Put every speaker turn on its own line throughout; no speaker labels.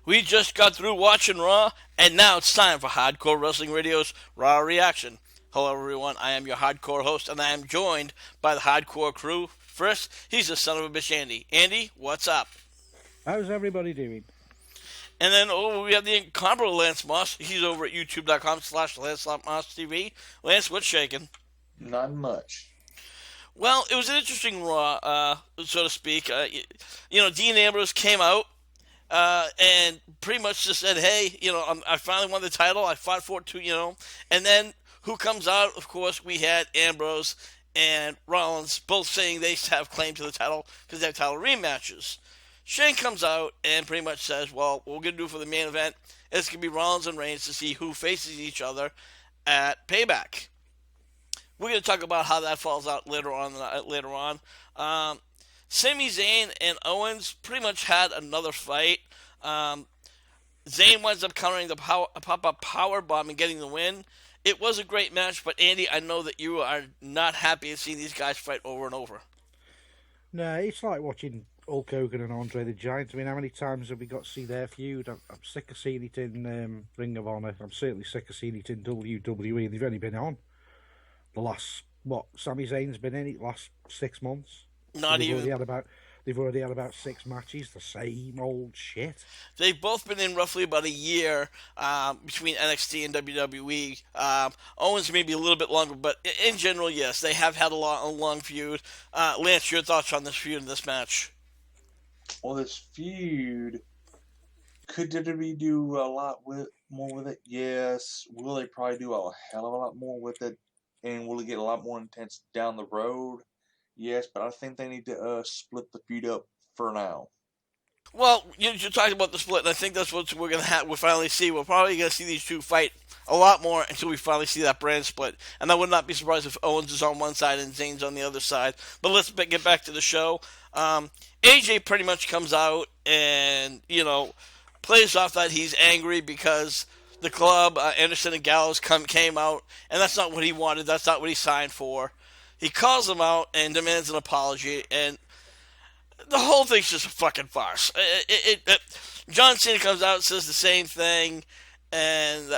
We just got through watching Raw, and now it's time for Hardcore Wrestling Radio's Raw Reaction. Hello, everyone. I am your hardcore host, and I am joined by the hardcore crew. First, he's the son of a bitch, Andy. Andy, what's up?
How's everybody doing?
And then we have the incomparable Lance Moss. He's over at youtube.com/Lance TV. Lance, what's shaking?
Not much.
Well, it was an interesting Raw, so to speak. Dean Ambrose came out and pretty much just said, "Hey, I finally won the title. I fought for it too, And then who comes out? Of course, we had Ambrose and Rollins both saying they have claim to the title because they have title rematches. Shane comes out and pretty much says, "Well, what we're gonna do for the main event is gonna be Rollins and Reigns to see who faces each other at Payback." We're going to talk about how that falls out later on. Sami Zayn and Owens pretty much had another fight. Zayn winds up countering the pop-up power bomb and getting the win. It was a great match, but Andy, I know that you are not happy to see these guys fight over and over.
No, it's like watching Hulk Hogan and Andre the Giant. I mean, how many times have we got to see their feud? I'm sick of seeing it in Ring of Honor. I'm certainly sick of seeing it in WWE. They've only been on the last, Sami Zayn's been in it last 6 months.
Not
they've
even.
They've already had about 6 matches, the same old shit.
They've both been in roughly about a year between NXT and WWE. Owens maybe a little bit longer, but in general, yes, they have had a long feud. Lance, your thoughts on this feud and this match?
Well, this feud, could WWE do a lot more with it? Yes. Will they probably do a hell of a lot more with it? And will it get a lot more intense down the road? Yes, but I think they need to split the feud up for now.
Well, you're talking about the split, and I think that's what we're going to we'll finally see. We're probably going to see these two fight a lot more until we finally see that brand split. And I would not be surprised if Owens is on one side and Zayn's on the other side. But let's get back to the show. AJ pretty much comes out and, plays off that he's angry because the club, Anderson and Gallows, came out, and that's not what he wanted. That's not what he signed for. He calls them out and demands an apology, and the whole thing's just a fucking farce. John Cena comes out and says the same thing, and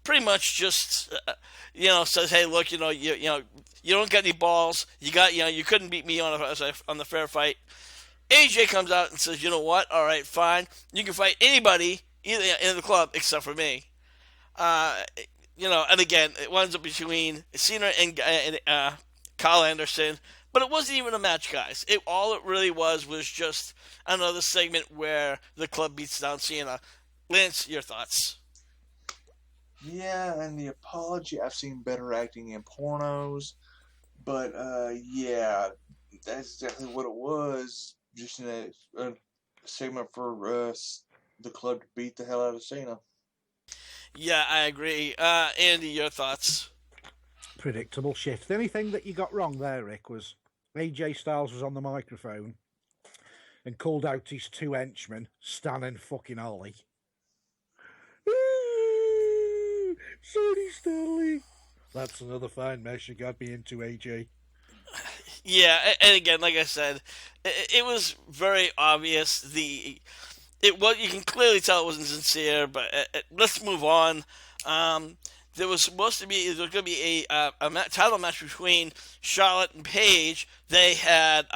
pretty much just says, "Hey, look, you don't got any balls. You couldn't beat me on the fair fight." AJ comes out and says, "You know what? All right, fine. You can fight anybody in the club except for me." And again, it winds up between Cena and Kyle Anderson, but it wasn't even a match, guys. All it really was just another segment where the club beats down Cena. Lance, your thoughts?
Yeah, and the apology, I've seen better acting in pornos, but yeah, that's exactly what it was. Just in a segment for the club to beat the hell out of Cena.
Yeah, I agree. Andy, your thoughts?
Predictable shit. The only thing that you got wrong there, Rick, was AJ Styles was on the microphone and called out his 2 henchmen, Stan and fucking Ollie. Sorry, Stanley. That's another fine mess you got me into, AJ.
Yeah, and again, like I said, it was very obvious. You can clearly tell it wasn't sincere. But let's move on. There was going to be a title match between Charlotte and Paige. They had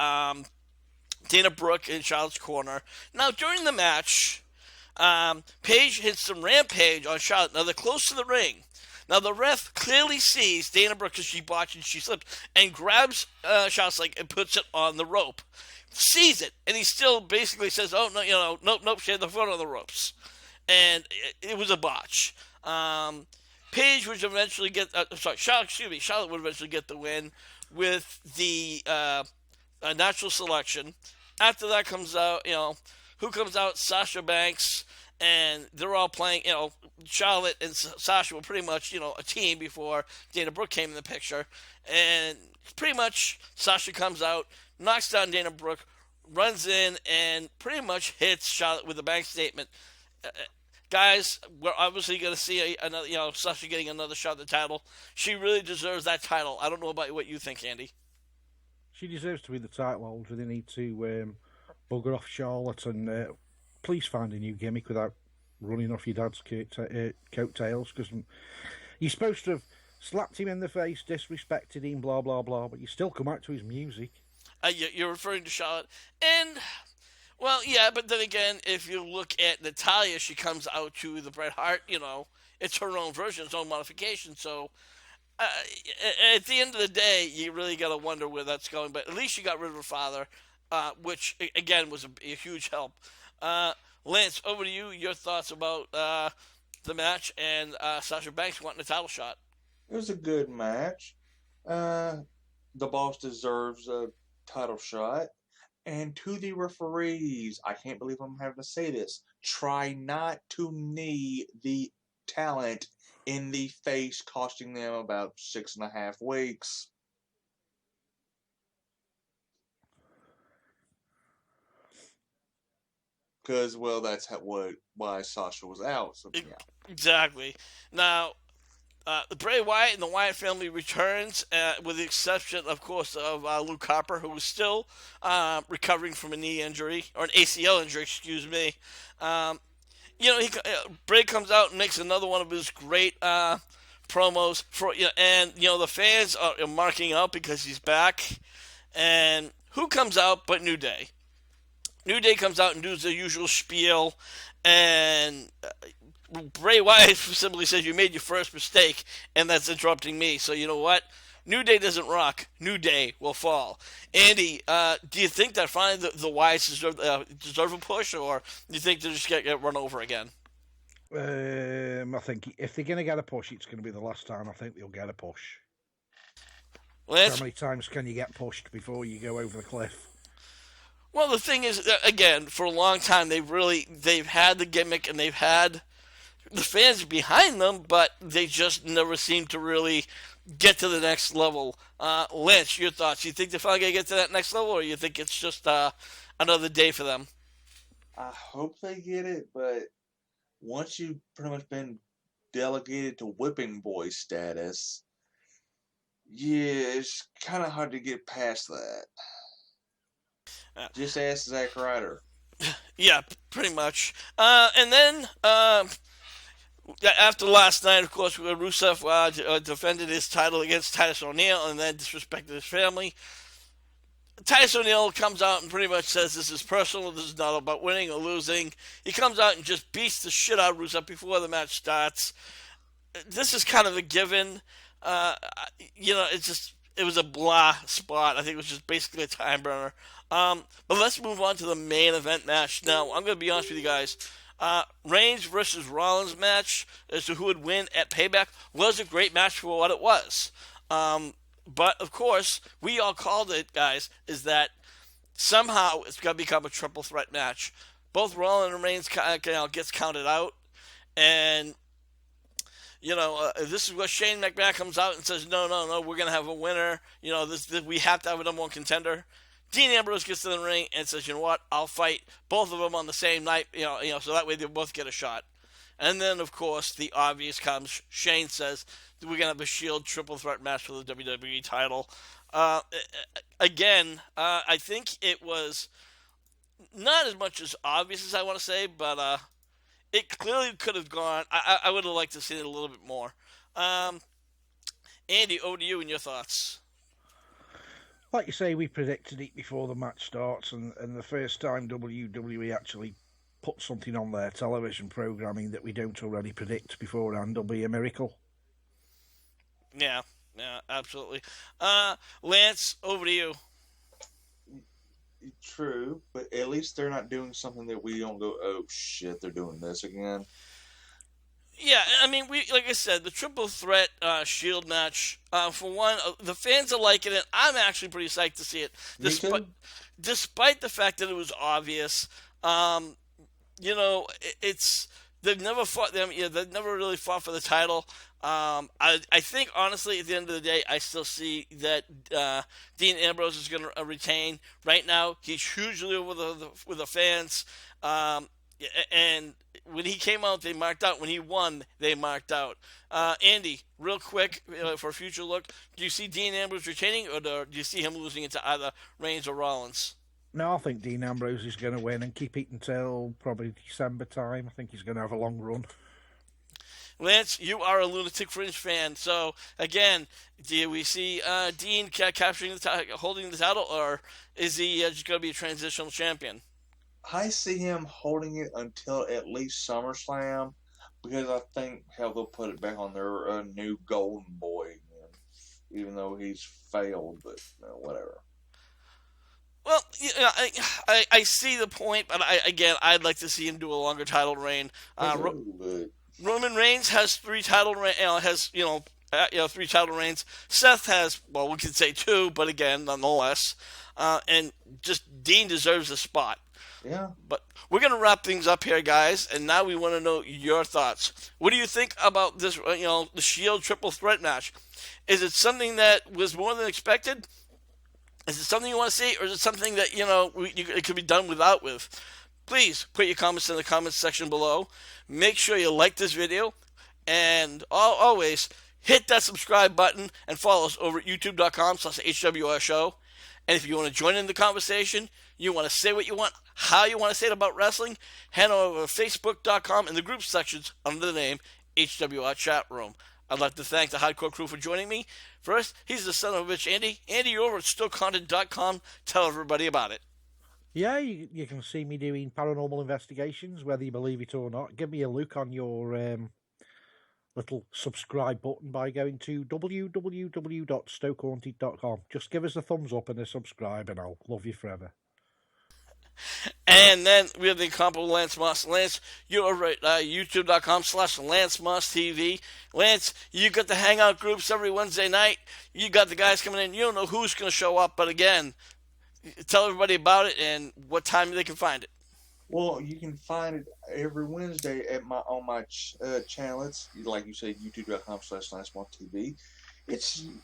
Dana Brooke in Charlotte's corner. Now during the match, Paige hits some rampage on Charlotte. Now they're close to the ring. Now the ref clearly sees Dana Brooke because she botched and she slipped and grabs Charlotte's leg and puts it on the rope. Sees it, and he still basically says, "Oh no, nope, she had the foot on the ropes," and it was a botch. Paige would eventually get, Charlotte would eventually get the win with the natural selection. After that comes out, who comes out? Sasha Banks, and they're all playing. Charlotte and Sasha were pretty much, a team before Dana Brooke came in the picture, and pretty much Sasha comes out, knocks down Dana Brooke, runs in, and pretty much hits Charlotte with a bank statement. Guys, we're obviously going to see another, Sasha getting another shot at the title. She really deserves that title. I don't know about what you think, Andy.
She deserves to be the title holder. They need to bugger off Charlotte and please find a new gimmick without running off your dad's coattails, because you're supposed to have slapped him in the face, disrespected him, blah, blah, blah, but you still come out to his music.
You're referring to Charlotte. And, well, yeah, but then again, if you look at Natalia, she comes out to the Bret Hart, it's her own version, its own modification. So, at the end of the day, you really got to wonder where that's going. But at least she got rid of her father, which, again, was a huge help. Lance, over to you. Your thoughts about the match and Sasha Banks wanting a title shot.
It was a good match. The boss deserves a title shot. And to the referees, I can't believe I'm having to say this, try not to knee the talent in the face, costing them about 6.5 weeks. Because, well, that's why Sasha was out. So, yeah.
Exactly. Now, the Bray Wyatt and the Wyatt family returns, with the exception, of course, of Luke Harper, who is still recovering from a knee injury, or an ACL injury, excuse me. Bray comes out and makes another one of his great promos and the fans are marking out because he's back. And who comes out but New Day? New Day comes out and does the usual spiel, and Bray Wyatt simply says, "You made your first mistake, and that's interrupting me. So you know what? New Day doesn't rock. New Day will fall." Andy, do you think that finally the Wyatts deserve a push, or do you think they're just going to get run over again?
I think if they're going to get a push, it's going to be the last time I think they'll get a push.
Lance?
How many times can you get pushed before you go over the cliff?
Well, the thing is, again, for a long time, they've had the gimmick and they've had the fans behind them, but they just never seem to really get to the next level. Lance, your thoughts? You think they're finally going to get to that next level, or you think it's just another day for them?
I hope they get it, but once you've pretty much been delegated to whipping boy status, yeah, it's kind of hard to get past that. Just ask Zack Ryder.
Yeah, pretty much. And then after last night, of course, Rusev defended his title against Titus O'Neil and then disrespected his family. Titus O'Neil comes out and pretty much says this is personal. This is not about winning or losing. He comes out and just beats the shit out of Rusev before the match starts. This is kind of a given. It was a blah spot. I think it was just basically a time burner. But let's move on to the main event match. Now, I'm going to be honest with you guys. Reigns versus Rollins match as to who would win at Payback was a great match for what it was. But, of course, we all called it, guys, is that somehow it's going to become a triple threat match. Both Rollins and Reigns gets counted out. And, this is where Shane McMahon comes out and says, no, we're going to have a winner. We have to have a number one contender. Dean Ambrose gets to the ring and says, you know what, I'll fight both of them on the same night, so that way they both get a shot. And then, of course, the obvious comes. Shane says, we're going to have a Shield triple threat match for the WWE title. Again, I think it was not as much as obvious as I want to say, but it clearly could have gone. I would have liked to see it a little bit more. Andy, over to you and your thoughts.
Like you say, we predicted it before the match starts, and the first time WWE actually put something on their television programming that we don't already predict beforehand will be a miracle.
Yeah, absolutely. Lance, over to you.
True, but at least they're not doing something that we don't go, oh shit, they're doing this again.
Yeah, I mean, like I said, the triple threat Shield match. For one, the fans are liking it. I'm actually pretty psyched to see it, despite the fact that it was obvious. It's they've never fought them. They've never really fought for the title. I think honestly, at the end of the day, I still see that Dean Ambrose is going to retain. Right now, he's hugely over with the fans. And when he came out, they marked out. When he won, they marked out. Andy, real quick, for a future look, do you see Dean Ambrose retaining, or do you see him losing it to either Reigns or Rollins?
No, I think Dean Ambrose is going to win and keep it until probably December time. I think he's going to have a long run.
Lance, you are a Lunatic Fringe fan, so again, do we see Dean capturing holding the title, or is he just going to be a transitional champion?
I see him holding it until at least SummerSlam, because I think hell they'll put it back on their new Golden Boy again, even though he's failed. But whatever.
Well, I see the point, but I'd like to see him do a longer title reign. Roman Reigns has 3 title three title reigns. Seth has, well, we could say 2, but again, nonetheless, and just Dean deserves a spot.
Yeah.
But we're going to wrap things up here, guys, and now we want to know your thoughts. What do you think about this, the Shield triple threat match? Is it something that was more than expected? Is it something you want to see, or is it something that, it could be done without with? Please put your comments in the comments section below. Make sure you like this video, and always hit that subscribe button and follow us over at youtube.com/HWR Show. And if you want to join in the conversation, you want to say what you want, how you want to say it about wrestling, head over to facebook.com in the group sections under the name HWR Chat Room. I'd like to thank the Hardcore Crew for joining me. First, he's the son of a bitch, Andy. Andy, you're over at StokeContent.com. Tell everybody about it.
Yeah, you can see me doing paranormal investigations, whether you believe it or not. Give me a look on your little subscribe button by going to www.stokehaunted.com. Just give us a thumbs up and a subscribe, and I'll love you forever.
And then we have the incomparable Lance Moss. Lance, you're over at youtube.com/Lance Moss TV. Lance, you got the hangout groups every Wednesday night. You got the guys coming in. You don't know who's going to show up, but again, tell everybody about it and what time they can find it.
Well, you can find it every Wednesday on my channel. It's, like you said, youtube.com/LanceMossTV.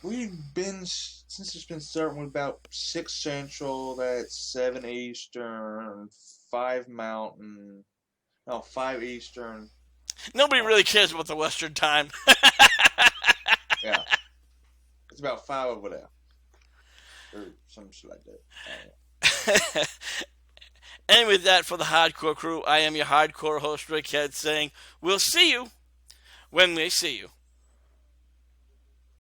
We've been, since it's been starting with about 6 Central, that's 7 Eastern, 5 Mountain, 5 Eastern.
Nobody really cares about the Western time.
Yeah. It's about 5 over there. Or some shit like that.
And with that, for the Hardcore Crew, I am your hardcore host, Rick Head, saying, we'll see you when we see you.